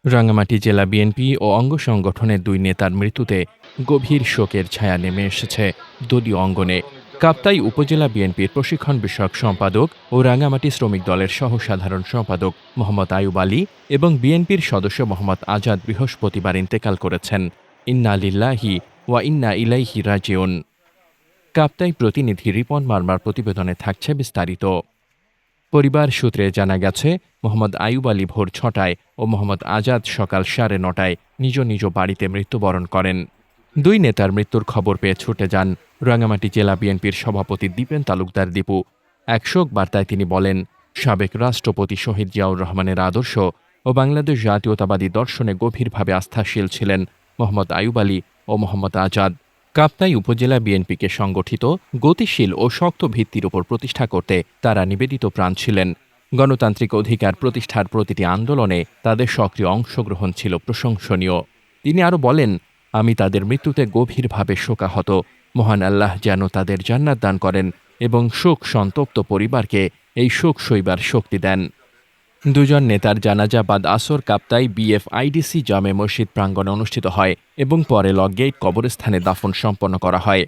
রাঙ্গামাটি জেলা বিএনপি ও অঙ্গ সংগঠনের দুই নেতার মৃত্যুতে গভীর শোকের ছায়া নেমে এসেছে দলীয় অঙ্গনে। কাপ্তাই উপজেলা বিএনপির প্রশিক্ষণ বিষয়ক সম্পাদক ও রাঙ্গামাটি শ্রমিক দলের সহ সাধারণ সম্পাদক মোহাম্মদ আয়ুব আলী এবং বিএনপির সদস্য মোহাম্মদ আজাদ বৃহস্পতিবার ইন্তেকাল করেছেন। ইন্না লিল্লাহি ওয়া ইন্না ইলাইহি রাজিউন। কাপ্তাই প্রতিনিধি রিপন মার্মার প্রতিবেদনে থাকছে বিস্তারিত। পরিবার সূত্রে জানা গেছে, মোহাম্মদ আয়ুব আলী ভোর ৬টায় ও মোহাম্মদ আজাদ সকাল ৯:৩০টায় নিজ নিজ বাড়িতে মৃত্যুবরণ করেন। দুই নেতার মৃত্যুর খবর পেয়ে ছুটে যান রাঙ্গামাটি জেলা বিএনপির সভাপতি দীপেন তালুকদার দীপু। এক শোক বার্তায় তিনি বলেন, সাবেক রাষ্ট্রপতি শহীদ জিয়াউর রহমানের আদর্শ ও বাংলাদেশ জাতীয়তাবাদী দর্শনে গভীরভাবে আস্থাশীল ছিলেন মোহাম্মদ আয়ুব আলী ও মোহাম্মদ আজাদ। কাপ্তাই উপজেলা বিএনপিকে সংগঠিত, গতিশীল ও শক্ত ভিত্তির উপর প্রতিষ্ঠা করতে তারা নিবেদিত প্রাণ ছিলেন। গণতান্ত্রিক অধিকার প্রতিষ্ঠার প্রতিটি আন্দোলনে তাদের সক্রিয় অংশগ্রহণ ছিল প্রশংসনীয়। তিনি আরও বলেন, আমি তাদের মৃত্যুতে গভীরভাবে শোকাহত। মহান আল্লাহ যেন তাদের জান্নাত দান করেন এবং শোক সন্তপ্ত পরিবারকে এই শোক সইবার শক্তি দেন। দুজন নেতার জানাজা বাদ আসর কাপ্তাই বিএফআইডিসি জামে মসজিদ প্রাঙ্গণে অনুষ্ঠিত হয় এবং পরে লগগেট কবরস্থানে দাফন সম্পন্ন করা হয়।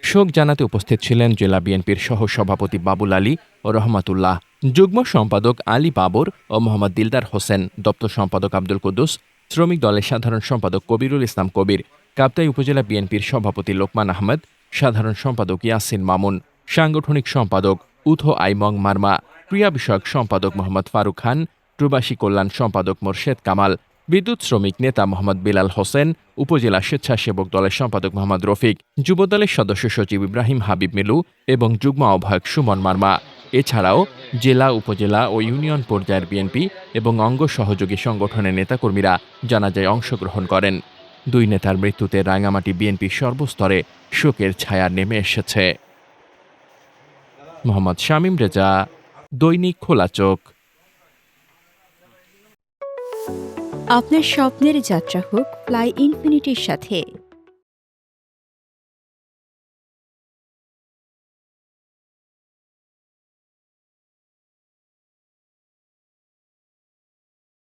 শোক জানাতে উপস্থিত ছিলেন জেলা বিএনপির সহ সভাপতি বাবুল আলী ও রহমাতুল্লাহ, যুগ্ম সম্পাদক আলী বাবর ও মোহাম্মদ দিলদার হোসেন, দপ্তর সম্পাদক আব্দুল কুদ্দুস, শ্রমিক দলের সাধারণ সম্পাদক কবিরুল ইসলাম কবির, কাপ্তাই উপজেলা বিএনপির সভাপতি লোকমান আহমেদ, সাধারণ সম্পাদক ইয়াসিন মামুন, সাংগঠনিক সম্পাদক উথো আইমং মারমা, ক্রিয়া বিষয়ক সম্পাদক মোহাম্মদ ফারুক খান, প্রবাসী কল্যাণ সম্পাদক মোর্শেদ কামাল, বিদ্যুৎ শ্রমিক নেতা মোহাম্মদ বিলাল হোসেন, উপজেলা স্বেচ্ছাসেবক দলের সম্পাদক মোহাম্মদ রফিক, যুবদলের সদস্য সচিব ইব্রাহিম হাবিব মিলু এবং যুগ্ম আহ্বায়ক সুমন মারমা। এছাড়াও জেলা, উপজেলা ও ইউনিয়ন পর্যায়ের বিএনপি এবং অঙ্গ সহযোগী সংগঠনের নেতাকর্মীরা জানাজায় অংশগ্রহণ করেন। দুই নেতার মৃত্যুতে রাঙ্গামাটি বিএনপির সর্বস্তরে শোকের ছায়া নেমে এসেছে। মোহাম্মদ শামীম রেজা, দৈনিক খোলা চোখ। আপনার স্বপ্নের যাত্রা হোক ফ্লাই ইনফিনিটির সাথে।